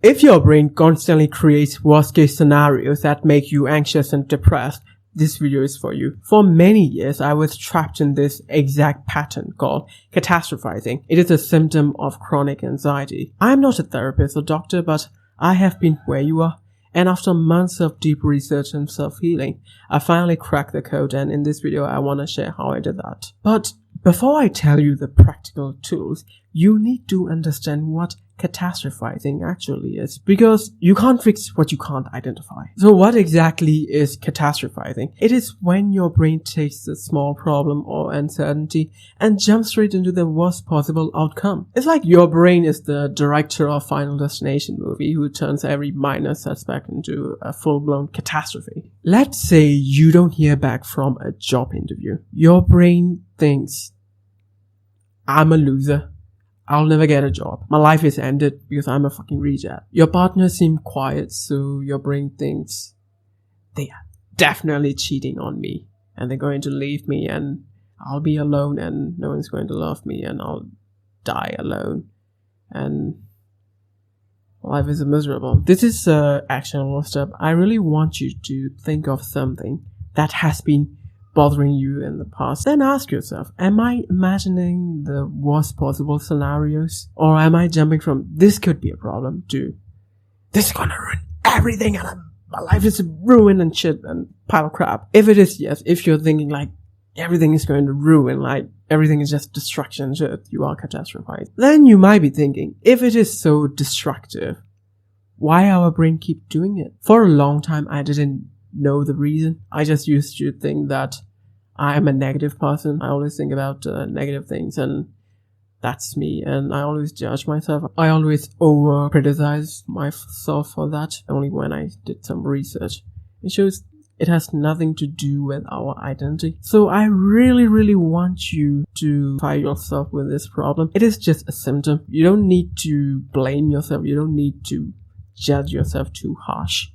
If your brain constantly creates worst-case scenarios that make you anxious and depressed, this video is for you. For many years, I was trapped in this exact pattern called catastrophizing. It is a symptom of chronic anxiety. I am not a therapist or doctor, but I have been where you are. And after months of deep research and self-healing, I finally cracked the code, and in this video, I want to share how I did that. But before I tell you the practical tools, you need to understand what catastrophizing actually is, because you can't fix what you can't identify. So what exactly is catastrophizing? It is when your brain takes a small problem or uncertainty and jumps straight into the worst possible outcome. It's like your brain is the director of Final Destination movie who turns every minor setback into a full-blown catastrophe. Let's say you don't hear back from a job interview. Your brain thinks, I'm a loser. I'll never get a job. My life is ended because I'm a fucking reject. Your partner seems quiet, so your brain thinks they are definitely cheating on me and they're going to leave me and I'll be alone and no one's going to love me and I'll die alone and life is miserable. This is an actionable step. I really want you to think of something that has been bothering you in the past. Then ask yourself, am I imagining the worst possible scenarios? Or am I jumping from this could be a problem to this is gonna ruin everything and my life is ruined and shit and pile of crap? If it is yes, if you're thinking like everything is going to ruin, like everything is just destruction, shit, you are catastrophized. Then you might be thinking, if it is so destructive, why our brain keep doing it? For a long time, I didn't know the reason. I just used to think that I am a negative person. I always think about negative things and that's me. And I always judge myself. I always over criticize myself for that. Only when I did some research, it shows it has nothing to do with our identity. So I really want you to fight yourself with this problem. It is just a symptom. You don't need to blame yourself. You don't need to judge yourself too harsh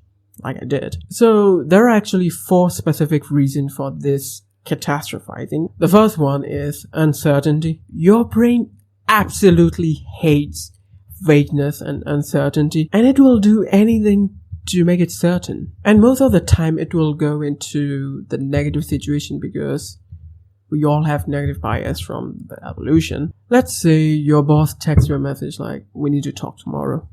like I did. So there are actually 4 specific reasons for this catastrophizing. The first one is uncertainty. Your brain absolutely hates vagueness and uncertainty, and it will do anything to make it certain. And most of the time it will go into the negative situation because we all have negative bias from the evolution. Let's say your boss texts you a message like, we need to talk tomorrow.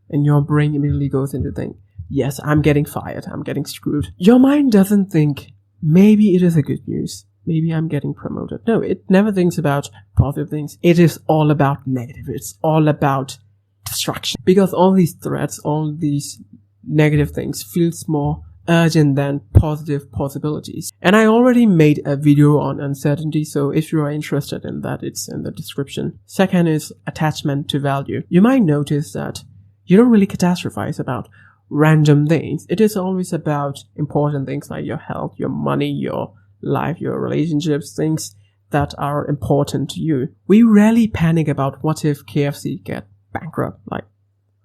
And your brain immediately goes into think, yes, I'm getting fired. I'm getting screwed. Your mind doesn't think, maybe it is a good news. Maybe I'm getting promoted. No, it never thinks about positive things. It is all about negative. It's all about destruction. Because all these threats, all these negative things feels more urgent than positive possibilities. And I already made a video on uncertainty, so if you are interested in that, it's in the description. Second is attachment to value. You might notice that you don't really catastrophize about random things. It is always about important things like your health, your money, your life, your relationships, things that are important to you. We rarely panic about what if KFC get bankrupt. Like,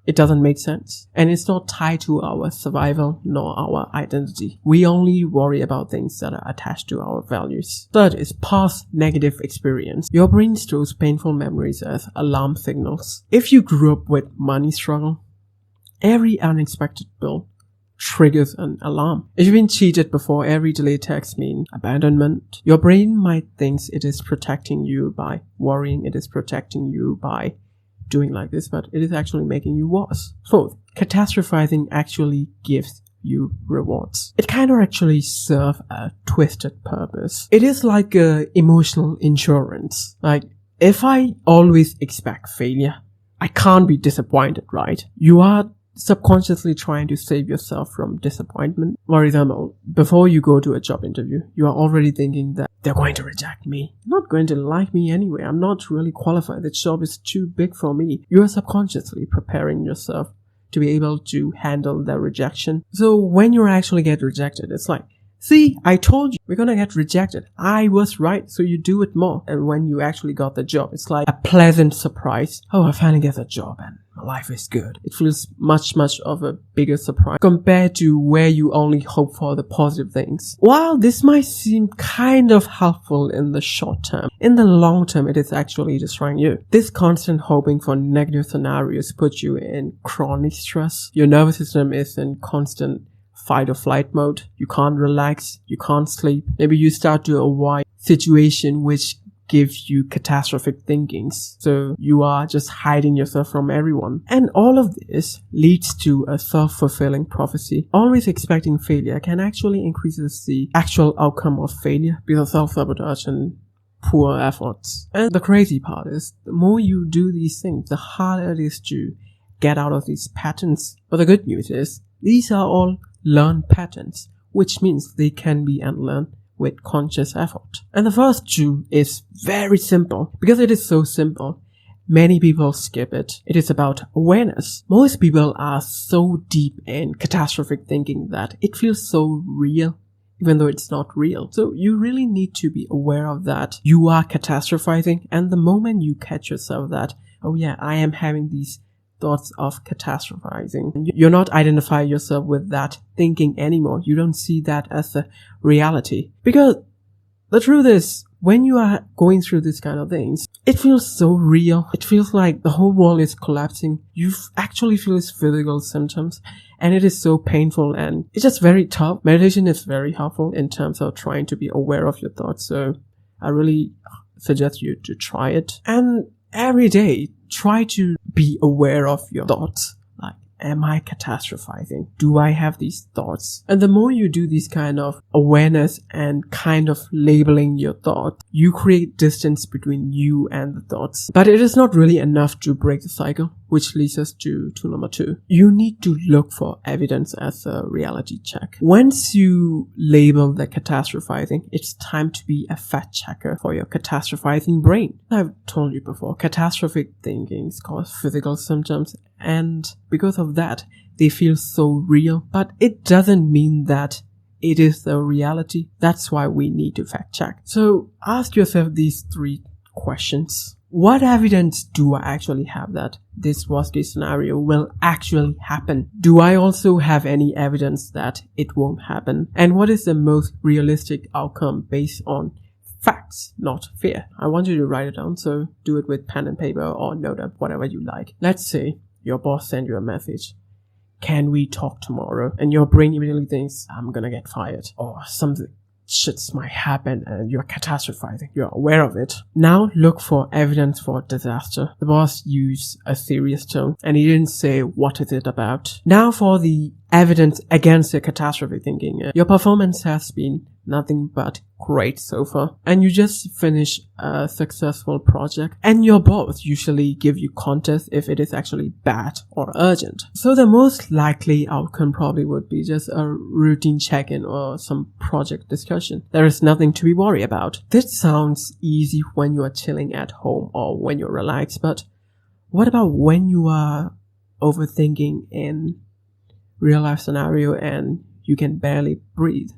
it doesn't make sense. And it's not tied to our survival nor our identity. We only worry about things that are attached to our values. Third is past negative experience. Your brain stores painful memories as alarm signals. If you grew up with money struggle, every unexpected bill triggers an alarm. If you've been cheated before, every delayed text means abandonment. Your brain might think it is protecting you by worrying, it is protecting you by doing like this, but it is actually making you worse. Fourth, catastrophizing actually gives you rewards. It kind of actually serves a twisted purpose. It is like emotional insurance. Like, if I always expect failure, I can't be disappointed, right? You are subconsciously trying to save yourself from disappointment. For example, before you go to a job interview, you are already thinking that they're going to reject me. They're not going to like me anyway. I'm not really qualified. The job is too big for me. You are subconsciously preparing yourself to be able to handle the rejection. So when you actually get rejected, it's like See, I told you, we're gonna get rejected. I was right, so you do it more. And when you actually got the job, it's like a pleasant surprise. Oh, I finally get a job and my life is good. It feels much of a bigger surprise compared to where you only hope for the positive things. While this might seem kind of helpful in the short term, in the long term, it is actually destroying you. This constant hoping for negative scenarios puts you in chronic stress. Your nervous system is in constant fight or flight mode. You can't relax. You can't sleep. Maybe you start to avoid situation which gives you catastrophic thinkings. So you are just hiding yourself from everyone. And all of this leads to a self-fulfilling prophecy. Always expecting failure can actually increase the actual outcome of failure because of self-sabotage and poor efforts. And the crazy part is, the more you do these things, the harder it is to get out of these patterns. But the good news is, these are all learned patterns, which means they can be unlearned with conscious effort. And the first two is very simple. Because it is so simple, many people skip it. It is about awareness. Most people are so deep in catastrophic thinking that it feels so real, even though it's not real. So you really need to be aware of that. You are catastrophizing, and the moment you catch yourself that, oh yeah, I am having these thoughts of catastrophizing, you're not identifying yourself with that thinking anymore. You don't see that as a reality. Because the truth is, when you are going through these kind of things, it feels so real. It feels like the whole world is collapsing. You actually feel its physical symptoms, and it is so painful, and it's just very tough. Meditation is very helpful in terms of trying to be aware of your thoughts. So I really suggest you to try it. And every day, try to be aware of your thoughts. Like, am I catastrophizing? Do I have these thoughts? And the more you do this kind of awareness and kind of labeling your thoughts, you create distance between you and the thoughts. But it is not really enough to break the cycle, which leads us to number 2. You need to look for evidence as a reality check. Once you label the catastrophizing, it's time to be a fact checker for your catastrophizing brain. I've told you before, catastrophic thinking causes physical symptoms, and because of that, they feel so real. But it doesn't mean that it is the reality. That's why we need to fact check. So ask yourself these 3 questions. What evidence do I actually have that this worst case scenario will actually happen? Do I also have any evidence that it won't happen? And what is the most realistic outcome based on facts, not fear? I want you to write it down, so do it with pen and paper or note up, whatever you like. Let's say your boss sent you a message. Can we talk tomorrow? And your brain immediately thinks, I'm gonna get fired, or something shits might happen, and you're catastrophizing. You're aware of it. Now look for evidence for disaster. The boss used a serious tone, and he didn't say what is it about. Now for the evidence against the catastrophic thinking. Your performance has been nothing but great so far, and you just finished a successful project, and your boss usually give you context if it is actually bad or urgent. So the most likely outcome probably would be just a routine check-in or some project discussion. There is nothing to be worried about. This sounds easy when you are chilling at home or when you're relaxed, but what about when you are overthinking in real life scenario and you can barely breathe?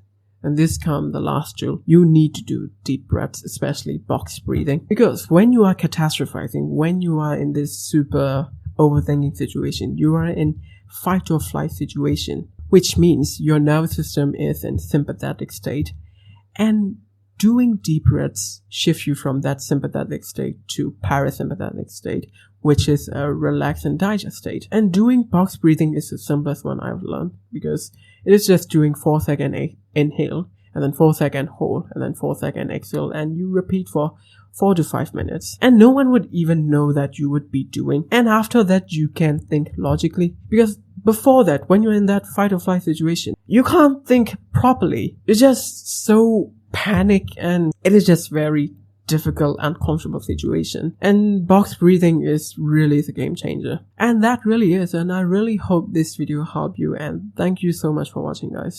And this comes the last tool. You need to do deep breaths, especially box breathing. Because when you are catastrophizing, when you are in this super overthinking situation, you are in fight or flight situation, which means your nervous system is in sympathetic state. And doing deep breaths shifts you from that sympathetic state to parasympathetic state, which is a relax and digest state. And doing box breathing is the simplest one I've learned, because it is just doing 4-second inhale, and then 4-second hold, and then 4-second exhale, and you repeat for 4 to 5 minutes. And no one would even know that you would be doing. And after that, you can think logically, because before that, when you're in that fight or flight situation, you can't think properly. You're just so panic, and it is just very difficult, uncomfortable situation. And box breathing is really the game changer. And that really is. And I really hope this video helped you. And thank you so much for watching, guys.